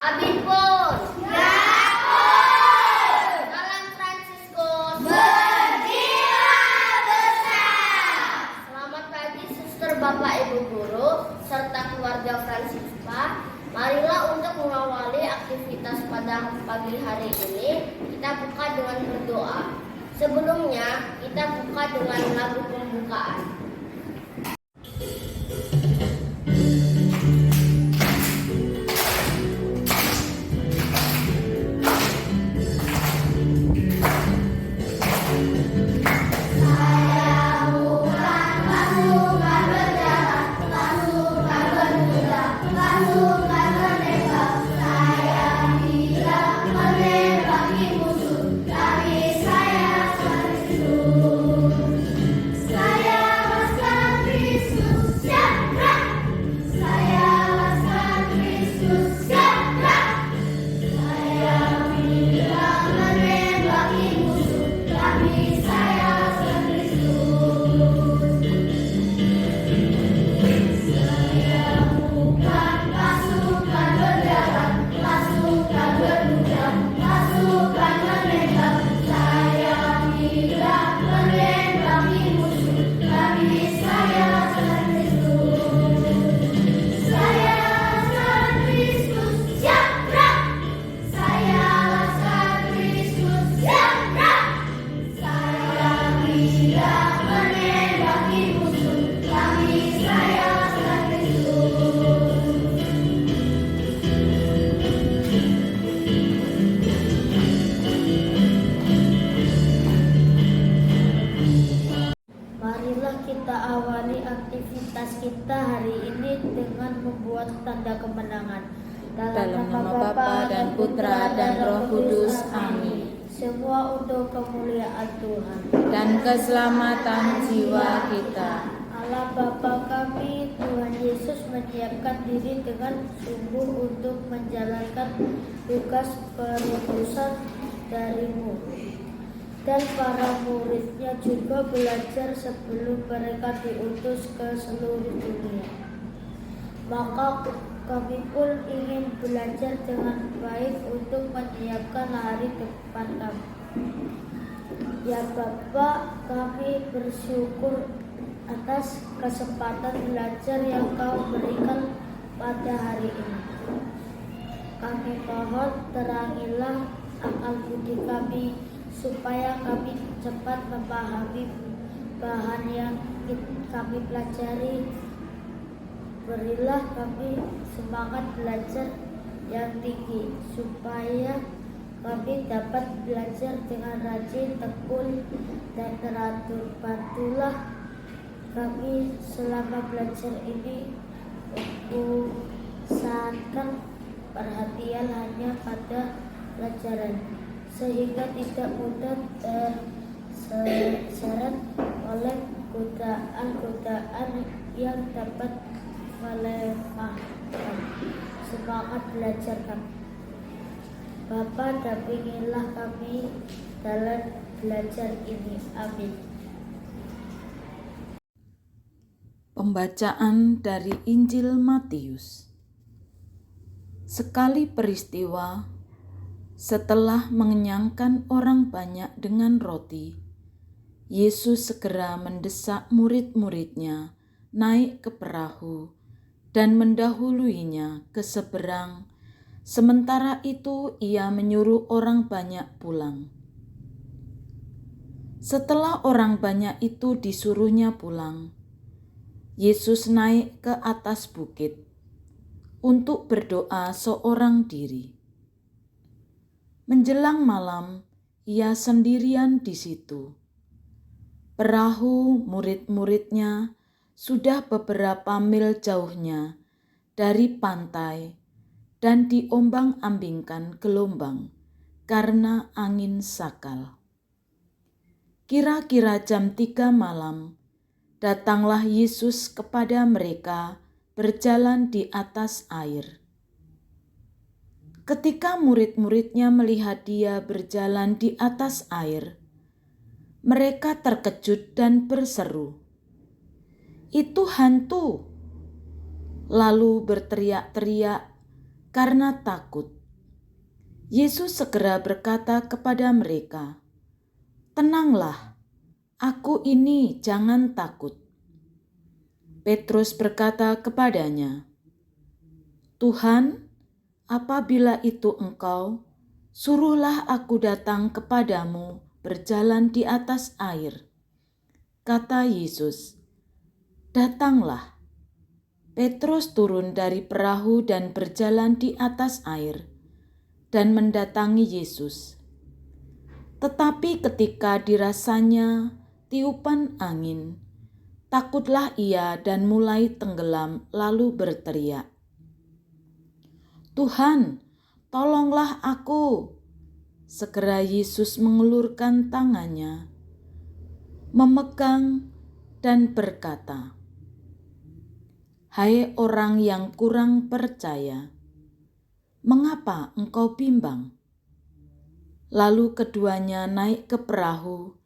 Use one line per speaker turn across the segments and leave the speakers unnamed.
Abipun. Salam Fransiskus. Berjiwa besar. Selamat pagi suster, bapak, ibu guru, serta keluarga Fransispa. Marilah untuk mengawali aktivitas pada pagi hari ini, kita buka dengan berdoa. Sebelumnya, kita buka dengan lagu pembukaan. Marilah kita awali aktivitas kita hari ini dengan membuat tanda kemenangan.
Dalam nama Bapa dan Putra dan Roh Kudus. Amin.
Semua untuk kemuliaan Tuhan
Dan keselamatan jiwa kita.
Allah Bapa kami, Tuhan Yesus menyiapkan diri dengan sungguh untuk menjalankan tugas perutusan dari-Mu. Dan para muridnya juga belajar sebelum mereka diutus ke seluruh dunia. Maka kami pun ingin belajar dengan baik untuk menyiapkan hari depan kami. Ya Bapa, kami bersyukur atas kesempatan belajar yang Kau berikan pada hari ini. Kami mohon terangilah akal budi kami, supaya kami cepat memahami bahan yang kami pelajari. Berilah kami semangat belajar yang tinggi, supaya kami dapat belajar dengan rajin, tekun, dan teratur. Bantulah kami selama belajar ini, usahakan perhatian hanya pada pelajaran, sehingga tidak mudah terseret oleh godaan-godaan yang dapat melemahkan semangat belajar kami. Bapa, dampingilah kami dalam belajar ini. Amin.
Pembacaan dari Injil Matius. Sekali peristiwa, setelah mengenyangkan orang banyak dengan roti, Yesus segera mendesak murid-muridnya naik ke perahu dan mendahuluinya ke seberang. Sementara itu ia menyuruh orang banyak pulang. Setelah orang banyak itu disuruhnya pulang, Yesus naik ke atas bukit untuk berdoa seorang diri. Menjelang malam, ia sendirian di situ. Perahu murid-muridnya sudah beberapa mil jauhnya dari pantai dan diombang-ambingkan gelombang karena angin sakal. Kira-kira jam 3 malam, datanglah Yesus kepada mereka berjalan di atas air. Ketika murid-muridnya melihat dia berjalan di atas air, mereka terkejut dan berseru, "Itu hantu!" Lalu berteriak-teriak karena takut. Yesus segera berkata kepada mereka, "Tenanglah, aku ini, jangan takut." Petrus berkata kepadanya, "Tuhan, apabila itu Engkau, suruhlah aku datang kepadamu berjalan di atas air." Kata Yesus, "Datanglah." Petrus turun dari perahu dan berjalan di atas air dan mendatangi Yesus. Tetapi ketika dirasanya tiupan angin, takutlah ia dan mulai tenggelam lalu berteriak, "Tuhan, tolonglah aku." Segera Yesus mengulurkan tangannya, memegang dan berkata, "Hai orang yang kurang percaya, mengapa engkau bimbang?" Lalu keduanya naik ke perahu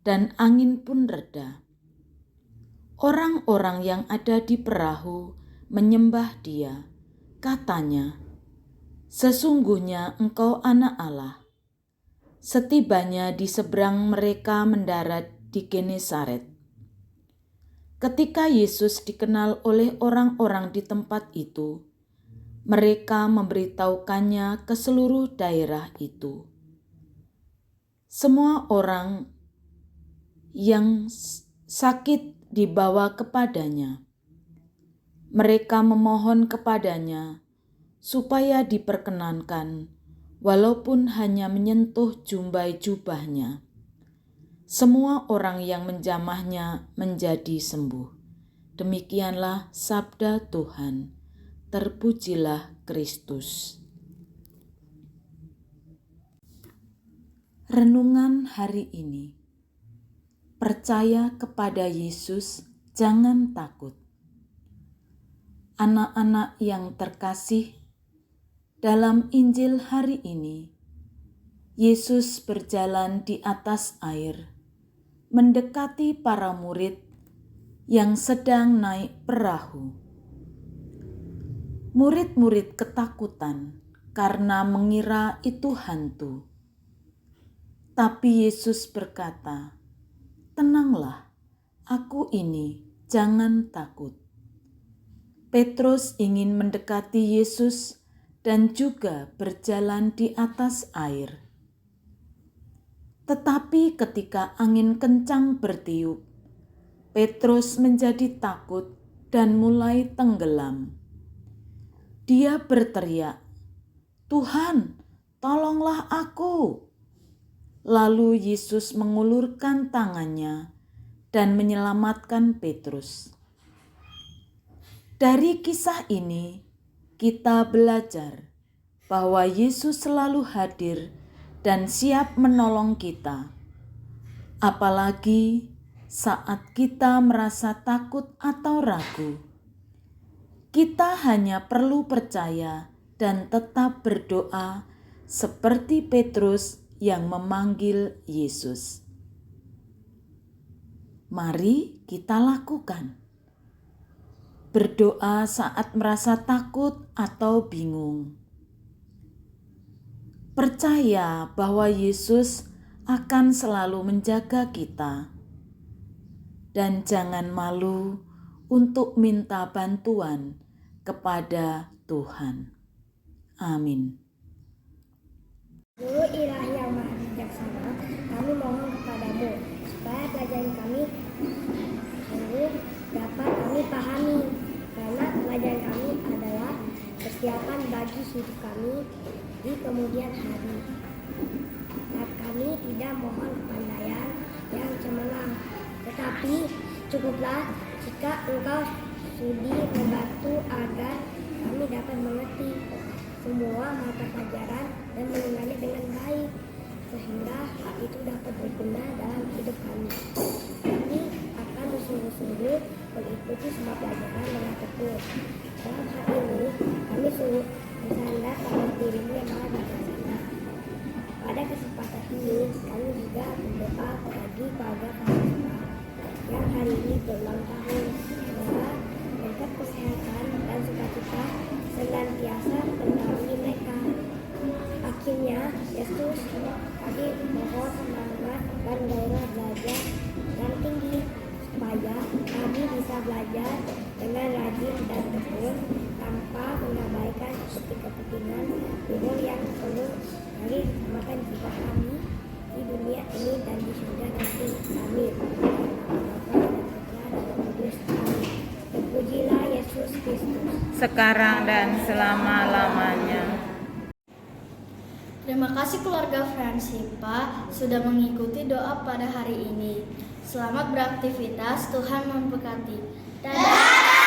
dan angin pun reda. Orang-orang yang ada di perahu menyembah Dia. Katanya, "Sesungguhnya Engkau Anak Allah." Setibanya di seberang, mereka mendarat di Genesaret. Ketika Yesus dikenal oleh orang-orang di tempat itu, mereka memberitahukannya ke seluruh daerah itu. Semua orang yang sakit dibawa kepadanya. Mereka memohon kepadanya supaya diperkenankan, walaupun hanya menyentuh jumbai jubahnya. Semua orang yang menjamahnya menjadi sembuh. Demikianlah sabda Tuhan. Terpujilah Kristus. Renungan hari ini. Percaya kepada Yesus, jangan takut. Anak-anak yang terkasih, dalam Injil hari ini, Yesus berjalan di atas air, mendekati para murid yang sedang naik perahu. Murid-murid ketakutan karena mengira itu hantu. Tapi Yesus berkata, "Tenanglah, aku ini, jangan takut." Petrus ingin mendekati Yesus dan juga berjalan di atas air. Tetapi ketika angin kencang bertiup, Petrus menjadi takut dan mulai tenggelam. Dia berteriak, "Tuhan, tolonglah aku." Lalu Yesus mengulurkan tangannya dan menyelamatkan Petrus. Dari kisah ini, kita belajar bahwa Yesus selalu hadir dan siap menolong kita, apalagi saat kita merasa takut atau ragu. Kita hanya perlu percaya dan tetap berdoa seperti Petrus yang memanggil Yesus. Mari kita lakukan. Berdoa saat merasa takut atau bingung. Percaya bahwa Yesus akan selalu menjaga kita. Dan jangan malu untuk minta bantuan kepada Tuhan. Amin.
Guru ilahi yang maha bijaksana, kami mohon kepadamu supaya pelajaran kami sungguh dapat kami pahami, karena pelajaran kami adalah persiapan bagi hidup kami di kemudian hari. Dan kami tidak mohon kepandaian yang cemerlang, tetapi cukuplah jika Engkau sudi membantu agar kami dapat mengerti semua mata pelajaran dan mengenali dengan baik, sehingga hal itu dapat berguna dalam hidup kami. Kami akan bersungguh-sungguh mengikuti semua pelajaran dengan tekun. Dalam hal ini, kami sungguh bersandar pada dirimu yang maha bijaksana. Pada kesempatan ini, kami juga berdoa bagi keluarga Francispa yang hari ini berulang tahun. Semoga berkat kesehatan dan sukacita senantiasa menyertai mereka. Akhirnya
belajar dengan rajin dan tekun tanpa mengabaikan seperti kepentingan umum yang perlu mari semakan jiwa kami di dunia ini dan di surga nanti. Amin. Bapa dan Putra dan Roh Kudus. Amin. Terpujilah Yesus Kristus.
sekarang dan selama-lamanya.
Terima kasih keluarga Fransipa sudah mengikuti doa pada hari ini. Selamat beraktivitas, Tuhan memberkati. Dadah!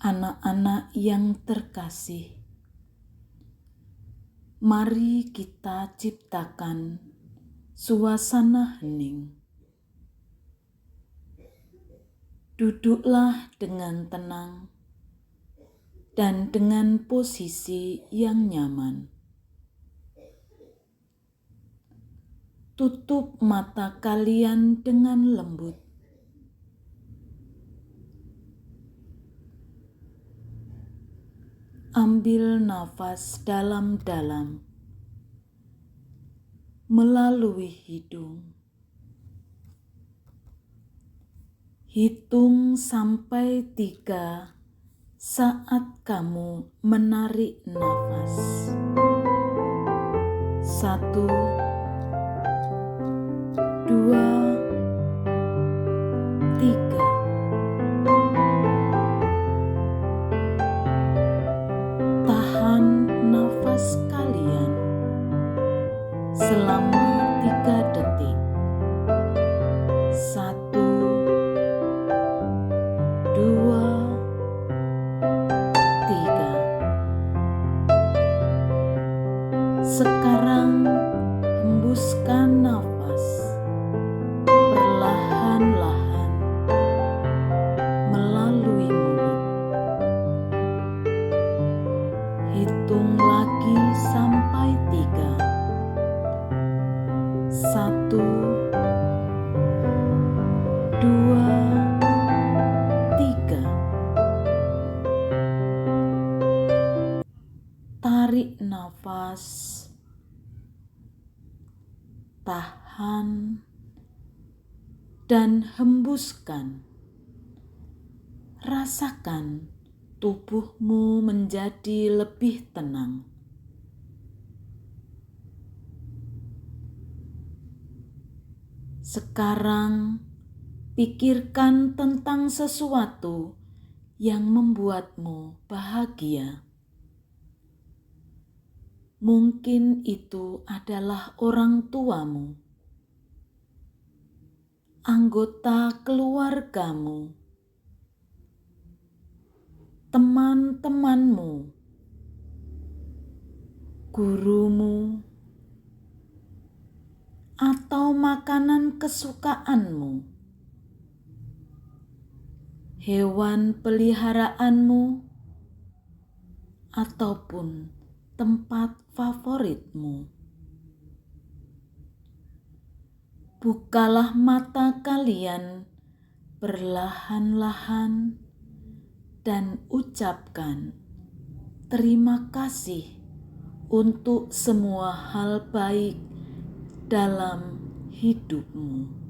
Anak-anak yang terkasih, mari kita ciptakan suasana hening. Duduklah dengan tenang dan dengan posisi yang nyaman. tutup mata kalian dengan lembut. Ambil nafas dalam-dalam melalui hidung. Hitung sampai 3 saat kamu menarik nafas. 1, 2, 3. Tahan nafas kalian selama 3 detik. 1, 2, 3. Sekarang hembuskan nafas perlahan-lahan melalui mulut. Hitung lagi sampai 3. 1, 2, 3. Tarik nafas, tahan, dan hembuskan. Rasakan tubuhmu menjadi lebih tenang. Sekarang, pikirkan tentang sesuatu yang membuatmu bahagia. Mungkin itu adalah orang tuamu, anggota keluargamu, teman-temanmu, gurumu, atau makanan kesukaanmu, hewan peliharaanmu, ataupun tempat favoritmu. Bukalah mata kalian perlahan-lahan dan ucapkan terima kasih untuk semua hal baik dalam hidupmu.